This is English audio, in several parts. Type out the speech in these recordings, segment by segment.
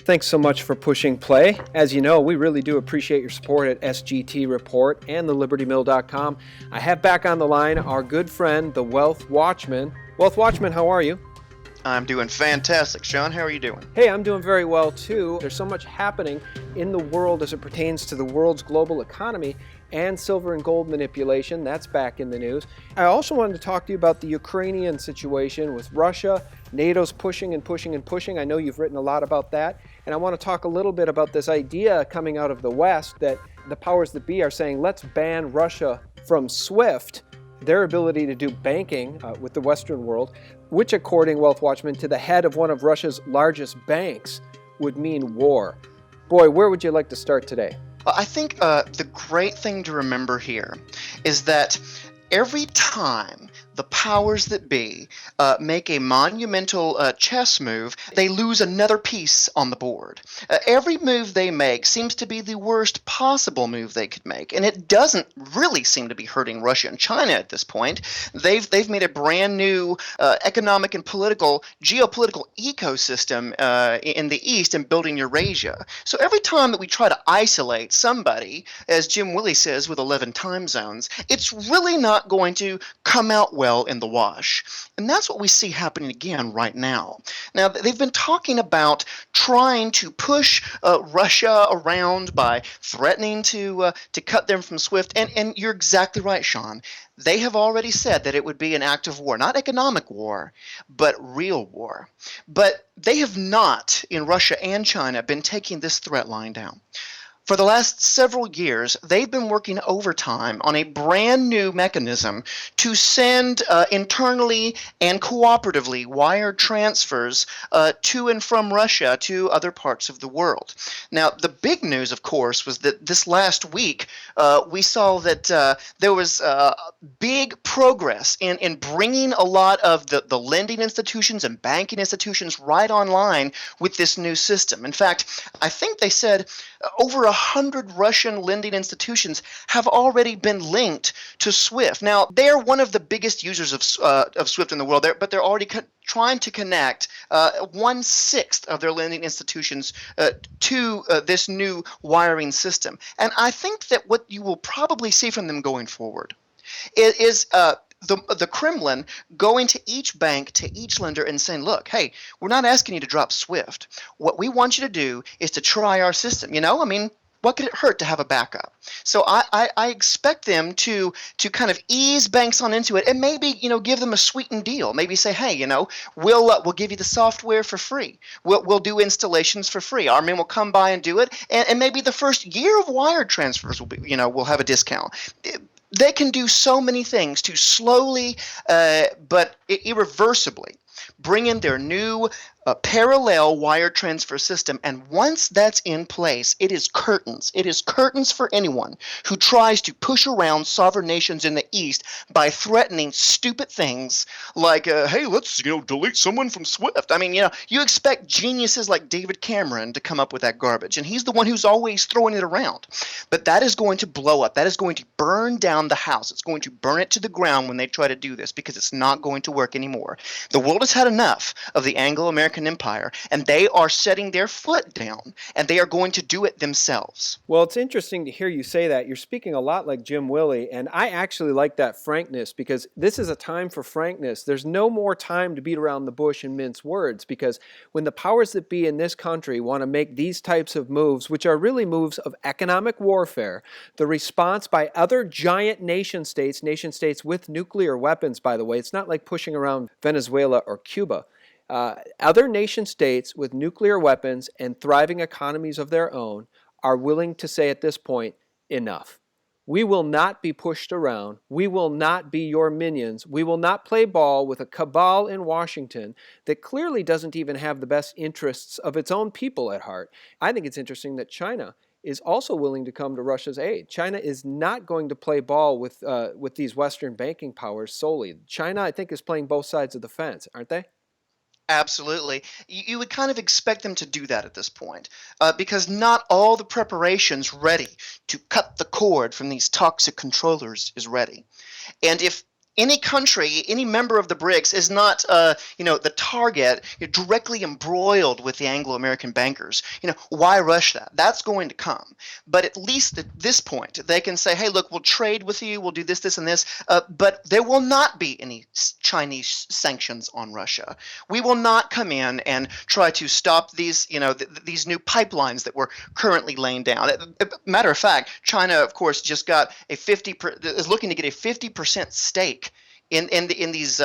Thanks so much for pushing play. As you know, we really do appreciate your support at SGT Report and thelibertymill.com. I have back on the line our good friend, the Wealth Watchman. Wealth Watchman, how are you? I'm doing fantastic. Sean, how are you doing? Hey, I'm doing very well too. There's so much happening in the world as it pertains to the world's global economy and silver and gold manipulation. That's back in the news. I also wanted to talk to you about the Ukrainian situation with Russia. NATO's pushing and pushing and pushing. I know you've written a lot about that. And I want to talk a little bit about this idea coming out of the West that the powers that be are saying, let's ban Russia from SWIFT, their ability to do banking with the Western world, which, according, Wealth Watchman, to the head of one of Russia's largest banks, would mean war. Boy, where would you like to start today? I think the great thing to remember here is that every time the powers that be make a monumental chess move, they lose another piece on the board. Every move they make seems to be the worst possible move they could make, and it doesn't really seem to be hurting Russia and China at this point. They've made a brand new economic and geopolitical ecosystem in the East and building Eurasia. So every time that we try to isolate somebody, as Jim Willie says, with 11 time zones, it's really not going to come out well in the wash. And that's what we see happening again right now. Now, they've been talking about trying to push Russia around by threatening to cut them from SWIFT. And you're exactly right, Sean. They have already said that it would be an act of war, not economic war, but real war. But they have not, in Russia and China, been taking this threat line down. For the last several years, they've been working overtime on a brand new mechanism to send internally and cooperatively wired transfers to and from Russia to other parts of the world. Now, the big news, of course, was that this last week we saw that there was big progress in bringing a lot of the lending institutions and banking institutions right online with this new system. In fact, I think they said over 100 Russian lending institutions have already been linked to SWIFT. Now, they're one of the biggest users of SWIFT in the world, but they're already trying to connect 1/6 of their lending institutions to this new wiring system. And I think that what you will probably see from them going forward is the Kremlin going to each bank, to each lender, and saying, look, hey, we're not asking you to drop SWIFT. What we want you to do is to try our system. I mean, what could it hurt to have a backup? So I expect them to kind of ease banks on into it and maybe, give them a sweetened deal. Maybe say, hey, we'll give you the software for free. We'll do installations for free. Our men will come by and do it. And maybe the first year of wire transfers will be, we'll have a discount. They can do so many things to slowly but irreversibly bring in their new parallel wire transfer system. And once that's in place, it is curtains. It is curtains for anyone who tries to push around sovereign nations in the East by threatening stupid things like, hey, let's delete someone from SWIFT. I mean, you expect geniuses like David Cameron to come up with that garbage, and he's the one who's always throwing it around. But that is going to blow up. That is going to burn down the house. It's going to burn it to the ground when they try to do this, because it's not going to work anymore. The world has had enough of the Anglo-American Empire, and they are setting their foot down, and they are going to do it themselves. Well, it's interesting to hear you say that. You're speaking a lot like Jim Willie, and I actually like that frankness, because this is a time for frankness. There's no more time to beat around the bush and mince words, because when the powers that be in this country want to make these types of moves, which are really moves of economic warfare, the response by other giant nation states with nuclear weapons, by the way, it's not like pushing around Venezuela or Cuba. Other nation states with nuclear weapons and thriving economies of their own are willing to say at this point, enough. We will not be pushed around. We will not be your minions. We will not play ball with a cabal in Washington that clearly doesn't even have the best interests of its own people at heart. I think it's interesting that China is also willing to come to Russia's aid. China is not going to play ball with these Western banking powers solely. China, I think, is playing both sides of the fence, aren't they? Absolutely. You would kind of expect them to do that at this point, because not all the preparations ready to cut the cord from these toxic controllers is ready. And if any country, any member of the BRICS is not, the target, directly embroiled with the Anglo-American bankers. Why rush that? That's going to come. But at least at this point, they can say, hey, look, we'll trade with you, we'll do this, this, and this, but there will not be any Chinese sanctions on Russia. We will not come in and try to stop these, these new pipelines that we're currently laying down. Matter of fact, China, of course, just got is looking to get a 50% stake in these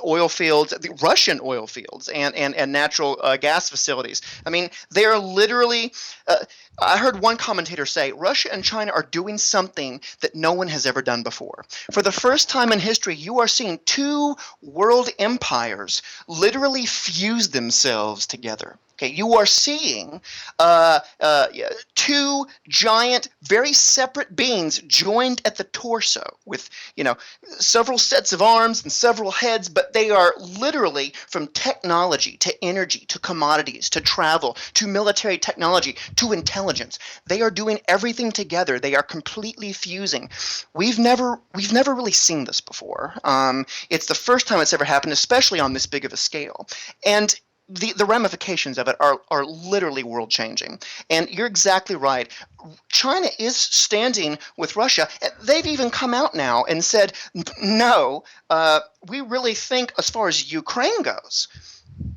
oil fields, the Russian oil fields, and natural gas facilities. I mean, they are literally. I heard one commentator say Russia and China are doing something that no one has ever done before. For the first time in history, you are seeing two world empires literally fuse themselves together. Okay, you are seeing two giant, very separate beings joined at the torso with, several sets of arms and several heads, but they are literally from technology to energy to commodities to travel to military technology to intelligence. They are doing everything together. They are completely fusing. We've never really seen this before. It's the first time it's ever happened, especially on this big of a scale. And the ramifications of it are literally world changing. And you're exactly right. China is standing with Russia. They've even come out now and said, no, we really think, as far as Ukraine goes,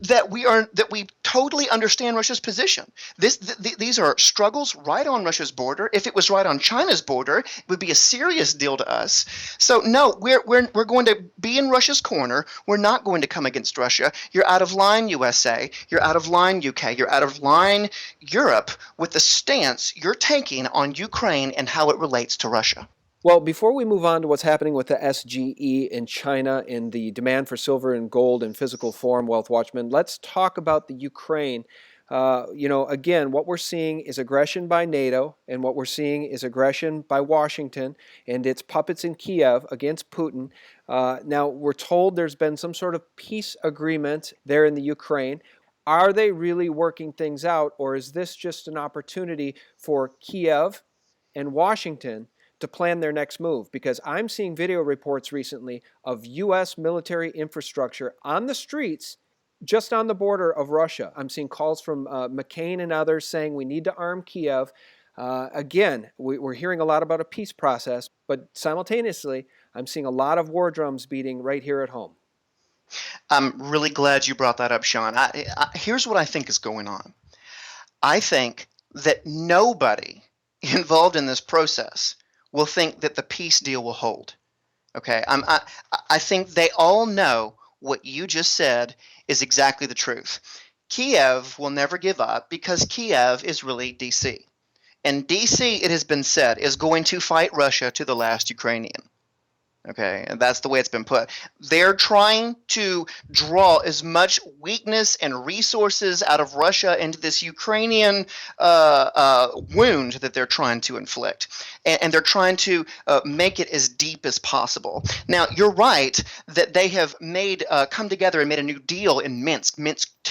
that we totally understand Russia's position. These are struggles right on Russia's border. If it was right on China's border, it would be a serious deal to us. So no, we're going to be in Russia's corner. We're not going to come against Russia. You're out of line, USA. You're out of line, UK. You're out of line, Europe, with the stance you're taking on Ukraine and how it relates to Russia. Well, before we move on to what's happening with the SGE in China and the demand for silver and gold in physical form, Wealth Watchman, let's talk about the Ukraine. Again, what we're seeing is aggression by NATO, and what we're seeing is aggression by Washington and its puppets in Kiev against Putin. Now, we're told there's been some sort of peace agreement there in the Ukraine. Are they really working things out, or is this just an opportunity for Kiev and Washington to plan their next move? Because I'm seeing video reports recently of U.S. military infrastructure on the streets just on the border of Russia. I'm seeing calls from McCain and others saying we need to arm Kiev. Again, we're hearing a lot about a peace process, but simultaneously, I'm seeing a lot of war drums beating right here at home. I'm really glad you brought that up, Sean. Here's what I think is going on. I think that nobody involved in this process will think that the peace deal will hold. Okay, I think they all know what you just said is exactly the truth. Kiev will never give up because Kiev is really DC. And DC, it has been said, is going to fight Russia to the last Ukrainian. Okay, and that's the way it's been put. They're trying to draw as much weakness and resources out of Russia into this Ukrainian wound that they're trying to inflict. And they're trying to make it as deep as possible. Now, you're right that they have come together and made a new deal in Minsk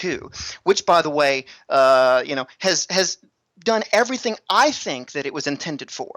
II, which, by the way, has done everything I think that it was intended for.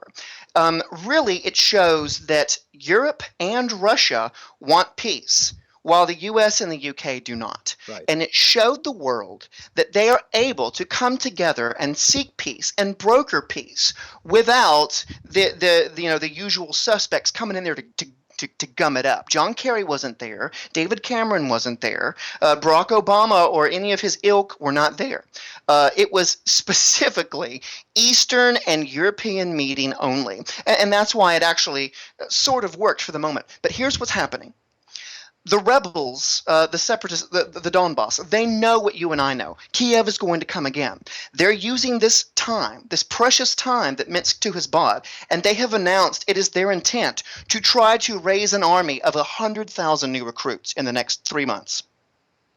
Really, it shows that Europe and Russia want peace, while the US and the UK do not. Right. And it showed the world that they are able to come together and seek peace and broker peace without the usual suspects coming in there to gum it up. John Kerry wasn't there. David Cameron wasn't there. Barack Obama or any of his ilk were not there. It was specifically Eastern and European meeting only. And that's why it actually sort of worked for the moment. But here's what's happening. The rebels, the separatists, the Donbass, they know what you and I know. Kiev is going to come again. They're using this time, this precious time that Minsk II has bought, and they have announced it is their intent to try to raise an army of 100,000 new recruits in the next 3 months.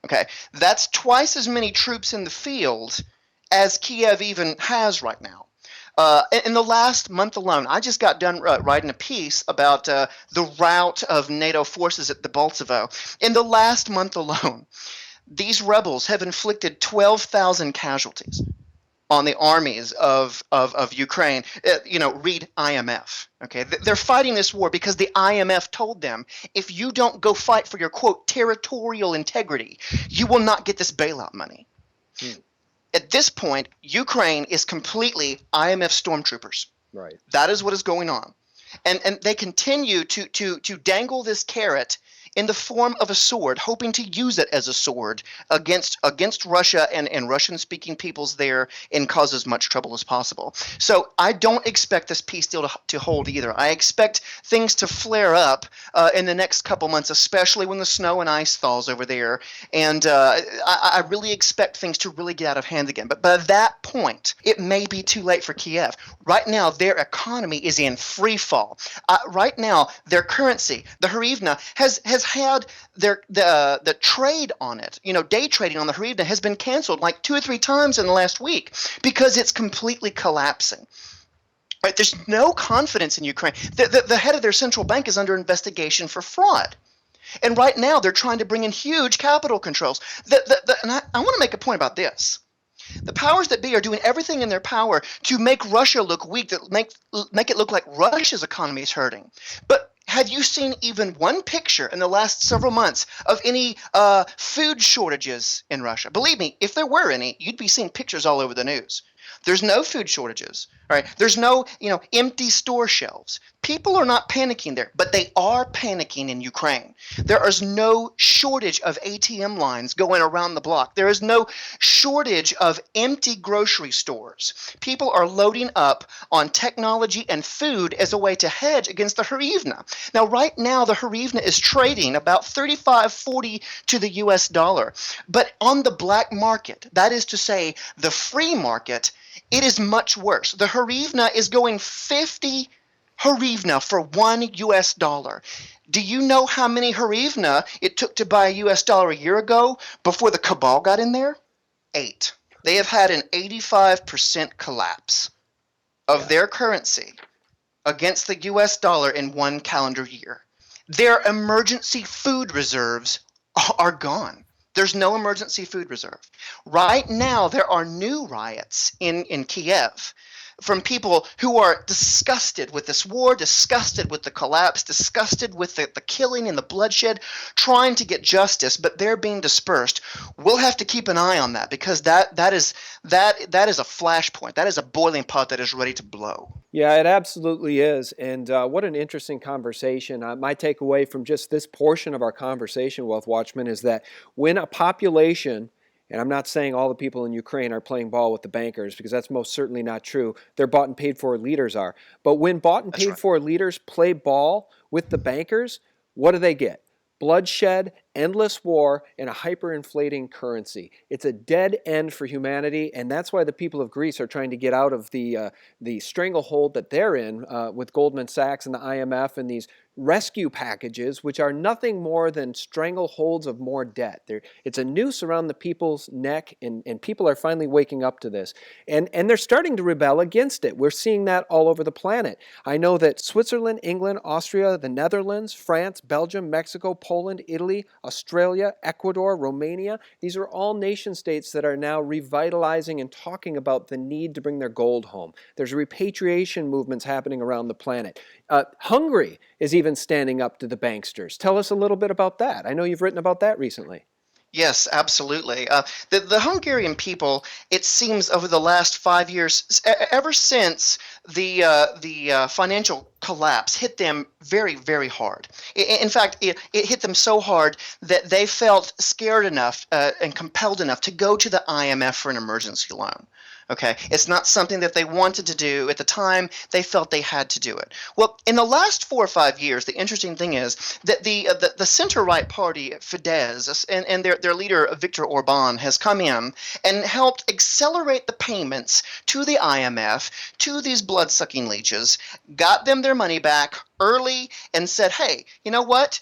Okay, that's twice as many troops in the field as Kiev even has right now. In the last month alone, I just got done writing a piece about the rout of NATO forces at the Baltsovo. In the last month alone, these rebels have inflicted 12,000 casualties. on the armies of Ukraine. Read IMF. Okay, they're fighting this war because the IMF told them, if you don't go fight for your, quote, territorial integrity, you will not get this bailout money. At this point, Ukraine is completely IMF stormtroopers. Right. That is what is going on. And they continue to dangle this carrot in the form of a sword, hoping to use it as a sword against Russia and Russian-speaking peoples there, and cause as much trouble as possible. So I don't expect this peace deal to hold either. I expect things to flare up in the next couple months, especially when the snow and ice thaws over there. And I really expect things to really get out of hand again. But by that point, it may be too late for Kiev. Right now, their economy is in free fall. Right now, their currency, the hryvnia, has had the trade on it. Day trading on the hryvnia has been canceled like 2 or 3 times in the last week because it's completely collapsing. Right? There's no confidence in Ukraine. The head of their central bank is under investigation for fraud. And right now, they're trying to bring in huge capital controls. And I want to make a point about this. The powers that be are doing everything in their power to make Russia look weak, to make it look like Russia's economy is hurting. But have you seen even one picture in the last several months of any food shortages in Russia? Believe me, if there were any, you'd be seeing pictures all over the news. There's no food shortages, right? There's no, empty store shelves. People are not panicking there, but they are panicking in Ukraine. There is no shortage of ATM lines going around the block. There is no shortage of empty grocery stores. People are loading up on technology and food as a way to hedge against the hryvnia. Now, right now, the hryvnia is trading about 35.40 to the US dollar. But on the black market, that is to say, the free market, it is much worse. The hryvnia is going 50 hryvnia for 1 US dollar. Do you know how many hryvnia it took to buy a US dollar a year ago before the cabal got in there? 8. They have had an 85% collapse of their currency against the US dollar in 1 calendar year. Their emergency food reserves are gone. There's no emergency food reserve. Right now, there are new riots in Kiev from people who are disgusted with this war, disgusted with the collapse, disgusted with the killing and the bloodshed, trying to get justice, but they're being dispersed. We'll have to keep an eye on that because that is a flashpoint. That is a boiling pot that is ready to blow. Yeah, it absolutely is. And what an interesting conversation. My takeaway from just this portion of our conversation, Wealth Watchman, is that when a population, and I'm not saying all the people in Ukraine are playing ball with the bankers, because that's most certainly not true. Their bought and paid for leaders are. But when bought and paid for leaders play ball with the bankers, what do they get? Bloodshed, endless war, and a hyperinflating currency. It's a dead end for humanity, and that's why the people of Greece are trying to get out of the stranglehold that they're in with Goldman Sachs and the IMF and these rescue packages, which are nothing more than strangleholds of more debt. It's a noose around the people's neck, and people are finally waking up to this. And they're starting to rebel against it. We're seeing that all over the planet. I know that Switzerland, England, Austria, the Netherlands, France, Belgium, Mexico, Poland, Italy, Australia, Ecuador, Romania, these are all nation states that are now revitalizing and talking about the need to bring their gold home. There's repatriation movements happening around the planet. Hungary is even standing up to the banksters. Tell us a little bit about that. I know you've written about that recently. Yes, absolutely. The Hungarian people, it seems, over the last 5 years, ever since the financial collapse hit them very, very hard. In fact, it hit them so hard that they felt scared enough and compelled enough to go to the IMF for an emergency loan. Okay, it's not something that they wanted to do at the time. They felt they had to do it. Well, in the last 4 or 5 years, the interesting thing is that the center-right party, Fidesz, and their leader, Viktor Orban, has come in and helped accelerate the payments to the IMF, to these blood-sucking leeches, got them their money back early, and said, hey, you know what?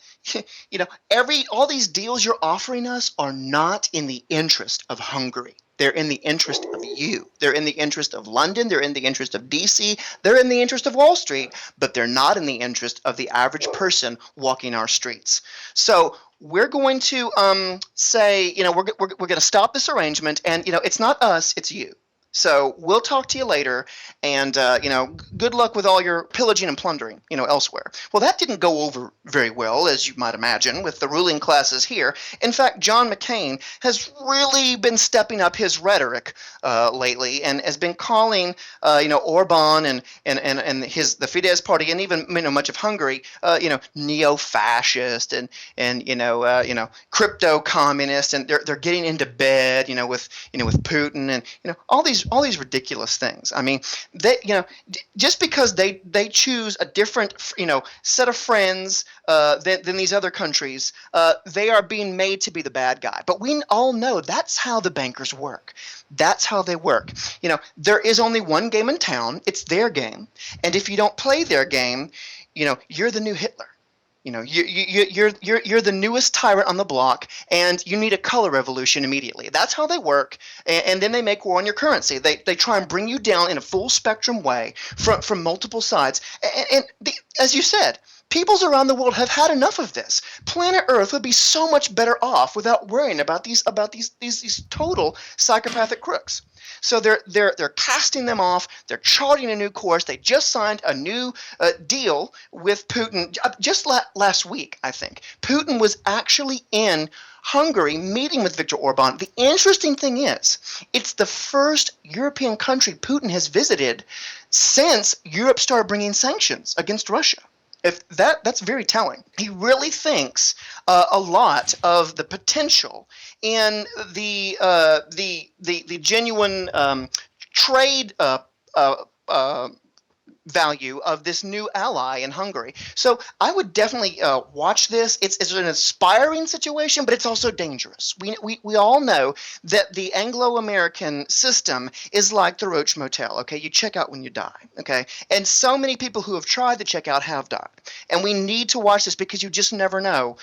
All these deals you're offering us are not in the interest of Hungary. They're in the interest of you. They're in the interest of London. They're in the interest of DC. They're in the interest of Wall Street, but they're not in the interest of the average person walking our streets. So we're going to say, we're going to stop this arrangement, and it's not us, it's you. So we'll talk to you later, and good luck with all your pillaging and plundering, elsewhere. Well, that didn't go over very well, as you might imagine, with the ruling classes here. In fact, John McCain has really been stepping up his rhetoric lately, and has been calling, Orban and the Fidesz party, and even much of Hungary, neo-fascist and crypto communist, and they're getting into bed, with Putin, and all these ridiculous things. I mean, just because they choose a different set of friends than these other countries, they are being made to be the bad guy. But we all know that's how the bankers work. That's how they work. There is only one game in town. It's their game, and if you don't play their game, you're the new Hitler. You're the newest tyrant on the block, and you need a color revolution immediately. That's how they work, and then they make war on your currency. They try and bring you down in a full spectrum way from multiple sides. As you said, peoples around the world have had enough of this. Planet Earth would be so much better off without worrying about these total psychopathic crooks. So they're casting them off. They're charting a new course. They just signed a new deal with Putin just last week, I think. Putin was actually in Hungary meeting with Viktor Orban. The interesting thing is, it's the first European country Putin has visited since Europe started bringing sanctions against Russia. If that's very telling. He really thinks a lot of the potential in the genuine trade value of this new ally in Hungary. So I would definitely watch this. It's an inspiring situation, but it's also dangerous. We all know that the Anglo-American system is like the Roach Motel. Okay, you check out when you die. Okay, and so many people who have tried to check out have died. And we need to watch this because you just never know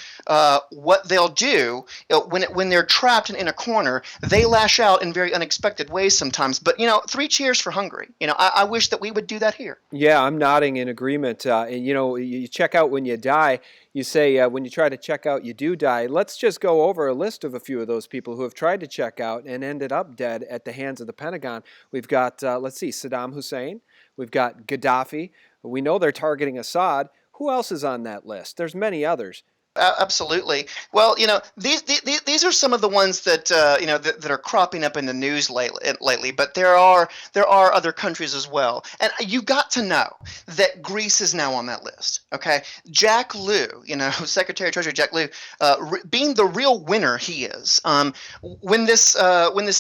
what they'll do when they're trapped in a corner. They lash out in very unexpected ways sometimes. But 3 cheers for Hungary. I wish that we would do that here. Yeah, I'm nodding in agreement. You check out when you die. You say when you try to check out, you do die. Let's just go over a list of a few of those people who have tried to check out and ended up dead at the hands of the Pentagon. We've got, Saddam Hussein. We've got Gaddafi. We know they're targeting Assad. Who else is on that list? There's many others. Absolutely. Well, these are some of the ones that that are cropping up in the news lately. But there are other countries as well, and you got to know that Greece is now on that list. Okay, Jack Lew, Secretary of Treasury Jack Lew, being the real winner he is. When this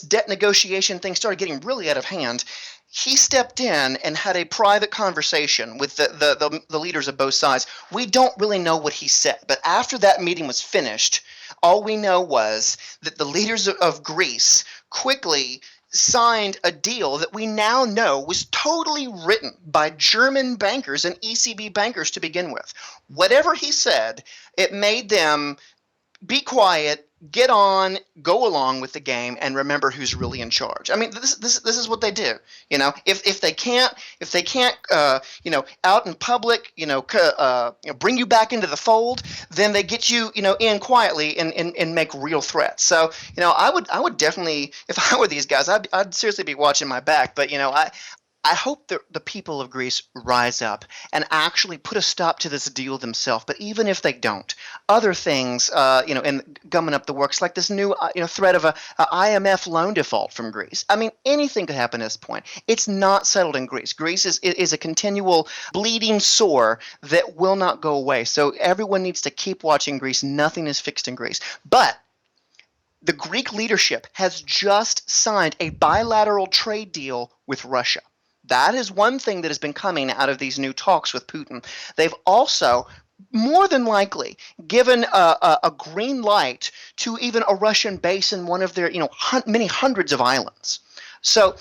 debt negotiation thing started getting really out of hand, he stepped in and had a private conversation with the leaders of both sides. We don't really know what he said, but after that meeting was finished, all we know was that the leaders of Greece quickly signed a deal that we now know was totally written by German bankers and ECB bankers to begin with. Whatever he said, it made them be quiet, get on, go along with the game, and remember who's really in charge. I mean, this is what they do. If they can't out in public, bring you back into the fold, then they get you, in quietly and make real threats. So, I would definitely, if I were these guys, I'd seriously be watching my back. But I hope that the people of Greece rise up and actually put a stop to this deal themselves. But even if they don't, other things, and gumming up the works, like this new, threat of a IMF loan default from Greece. I mean, anything could happen at this point. It's not settled in Greece. Greece is a continual bleeding sore that will not go away. So everyone needs to keep watching Greece. Nothing is fixed in Greece. But the Greek leadership has just signed a bilateral trade deal with Russia. That is one thing that has been coming out of these new talks with Putin. They've also, more than likely, given a green light to even a Russian base in one of their, many hundreds of islands. So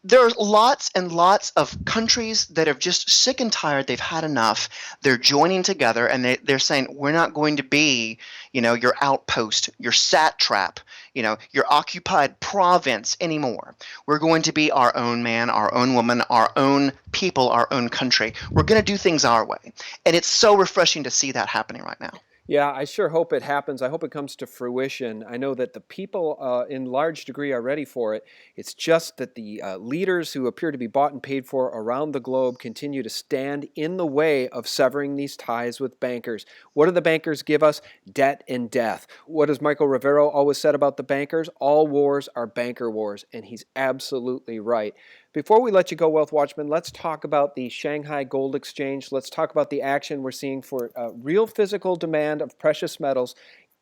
there are lots and lots of countries that are just sick and tired. They've had enough. They're joining together, and they're saying, we're not going to be, your outpost, your satrap, your occupied province anymore. We're going to be our own man, our own woman, our own people, our own country. We're going to do things our way. And it's so refreshing to see that happening right now. Yeah, I sure hope it happens. I hope it comes to fruition. I know that the people in large degree are ready for it. It's just that the leaders who appear to be bought and paid for around the globe continue to stand in the way of severing these ties with bankers. What do the bankers give us? Debt and death. What has Michael Rivero always said about the bankers? All wars are banker wars, and he's absolutely right. Before we let you go, Wealth Watchman, let's talk about the Shanghai Gold Exchange. Let's talk about the action we're seeing for real physical demand of precious metals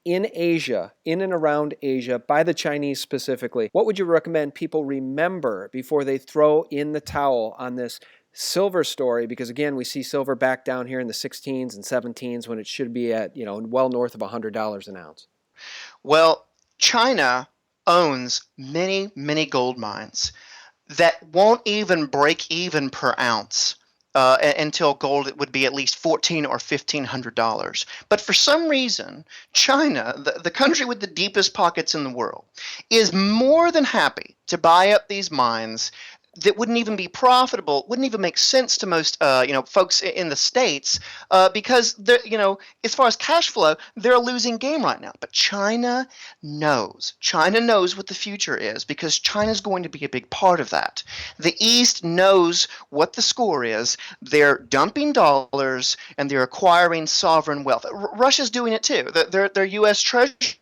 in Asia, in and around Asia, by the Chinese specifically. What would you recommend people remember before they throw in the towel on this silver story? Because again, we see silver back down here in the 16s and 17s when it should be at, well north of $100 an ounce. Well, China owns many, many gold mines that won't even break even per ounce until gold would be at least $1,400 or $1,500. But for some reason, China, the country with the deepest pockets in the world, is more than happy to buy up these mines that wouldn't even be profitable, wouldn't even make sense to most folks in the states because as far as cash flow, they're a losing game right now. But China knows what the future is because China's going to be a big part of that. The East knows what the score is. They're dumping dollars and they're acquiring sovereign wealth. Russia's doing it too. Their U.S. Treasury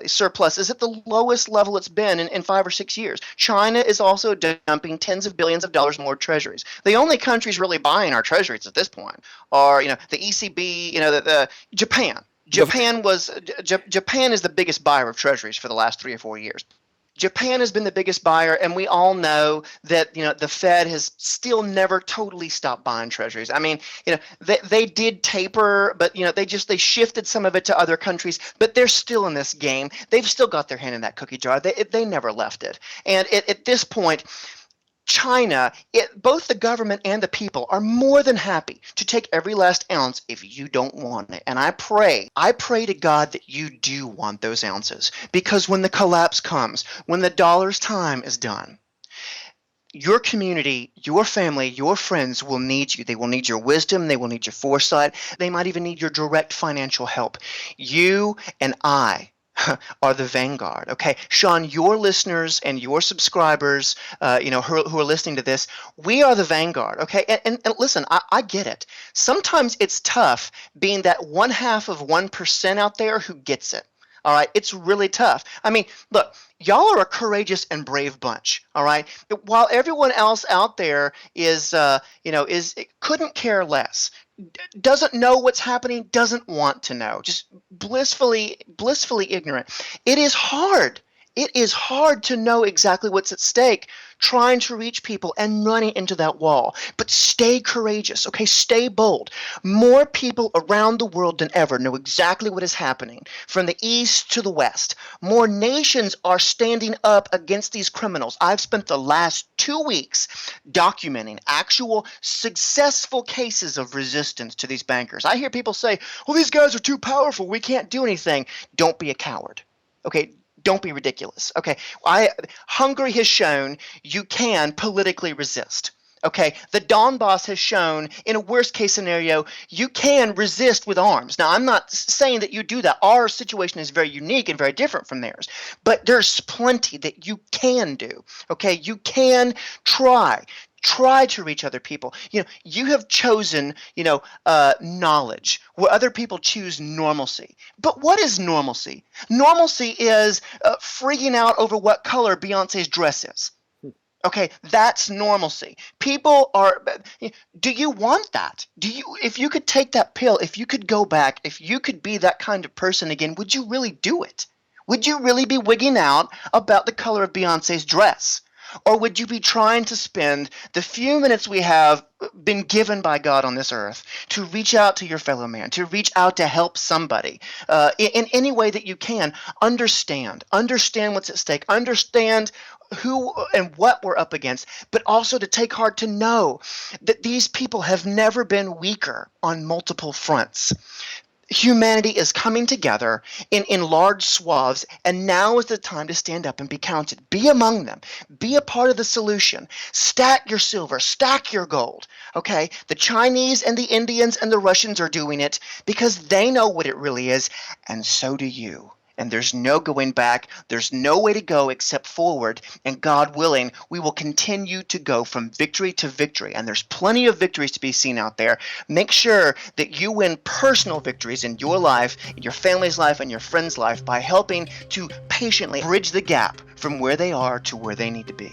surplus is at the lowest level it's been in 5 or 6 years. China is also dumping tens of billions of dollars more treasuries. The only countries really buying our treasuries at this point are, the ECB, Japan. The, Japan is the biggest buyer of treasuries for the last 3 or 4 years. Japan has been the biggest buyer, and we all know that the Fed has still never totally stopped buying treasuries. I mean, they did taper, but they shifted some of it to other countries, but they're still in this game. They've still got their hand in that cookie jar. They never left it. And at this point, China, both the government and the people are more than happy to take every last ounce if you don't want it. And I pray to God that you do want those ounces, because when the collapse comes, when the dollar's time is done, your community, your family, your friends will need you. They will need your wisdom. They will need your foresight. They might even need your direct financial help. You and I are the vanguard. Okay, Sean, your listeners and your subscribers, who are listening to this, we are the vanguard. Okay, and listen, I get it. Sometimes it's tough being that 0.5% out there who gets it. All right, it's really tough. I mean, look, y'all are a courageous and brave bunch. All right, while everyone else out there is couldn't care less, doesn't know what's happening, doesn't want to know, just blissfully ignorant. It is hard. It is hard to know exactly what's at stake, trying to reach people and running into that wall. But stay courageous, okay? Stay bold. More people around the world than ever know exactly what is happening, from the east to the west. More nations are standing up against these criminals. I've spent the last 2 weeks documenting actual successful cases of resistance to these bankers. I hear people say, well, these guys are too powerful. We can't do anything. Don't be a coward, okay? Don't be ridiculous. Okay, Hungary has shown you can politically resist. Okay, the Donbass has shown, in a worst case scenario, you can resist with arms. Now, I'm not saying that you do that. Our situation is very unique and very different from theirs, but there's plenty that you can do. Okay, you can try to reach other people. You have chosen knowledge where other people choose normalcy. But what is normalcy? Normalcy is freaking out over what color Beyonce's dress is. Okay, that's normalcy. People are. Do you want that? If you could take that pill, if you could go back, if you could be that kind of person again, would you really do it? Would you really be wigging out about the color of Beyonce's dress? Or would you be trying to spend the few minutes we have been given by God on this earth to reach out to your fellow man, to reach out to help somebody in any way that you can? Understand what's at stake, understand who and what we're up against, but also to take heart to know that these people have never been weaker on multiple fronts. Humanity is coming together in large swaths, and now is the time to stand up and be counted. Be among them. Be a part of the solution. Stack your silver. Stack your gold. Okay? The Chinese and the Indians and the Russians are doing it because they know what it really is, and so do you. And there's no going back. There's no way to go except forward. And God willing, we will continue to go from victory to victory. And there's plenty of victories to be seen out there. Make sure that you win personal victories in your life, in your family's life, and your friend's life by helping to patiently bridge the gap from where they are to where they need to be.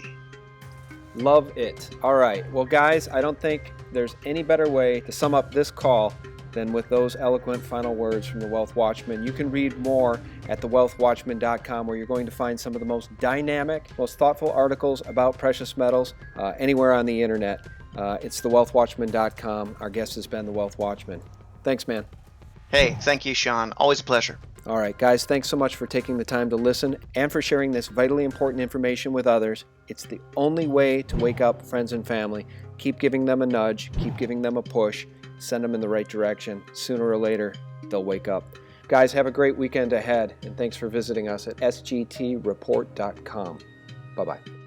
Love it. All right. Well, guys, I don't think there's any better way to sum up this call than with those eloquent final words from the Wealth Watchman. You can read more at thewealthwatchman.com, where you're going to find some of the most dynamic, most thoughtful articles about precious metals anywhere on the internet. It's thewealthwatchman.com. Our guest has been the Wealth Watchman. Thanks, man. Hey, thank you, Sean. Always a pleasure. All right, guys, thanks so much for taking the time to listen and for sharing this vitally important information with others. It's the only way to wake up friends and family. Keep giving them a nudge. Keep giving them a push. Send them in the right direction. Sooner or later, they'll wake up. Guys, have a great weekend ahead, and thanks for visiting us at sgtreport.com. Bye-bye.